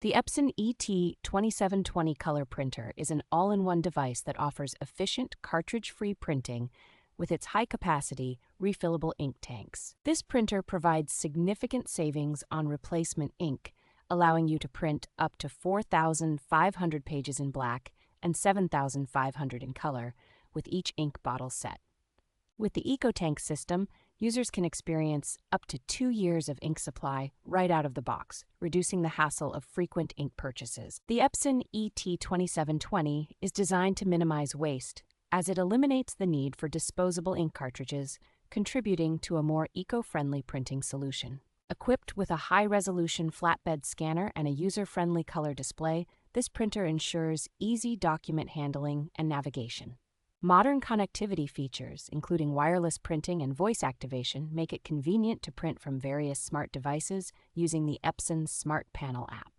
The Epson ET-2720 Color Printer is an all-in-one device that offers efficient cartridge-free printing with its high-capacity, refillable ink tanks. This printer provides significant savings on replacement ink, allowing you to print up to 4,500 pages in black and 7,500 in color with each ink bottle set. With the EcoTank system, users can experience up to 2 years of ink supply right out of the box, reducing the hassle of frequent ink purchases. The Epson ET-2720 is designed to minimize waste, as it eliminates the need for disposable ink cartridges, contributing to a more eco-friendly printing solution. Equipped with a high-resolution flatbed scanner and a user-friendly color display, this printer ensures easy document handling and navigation. Modern connectivity features, including wireless printing and voice activation, make it convenient to print from various smart devices using the Epson Smart Panel App.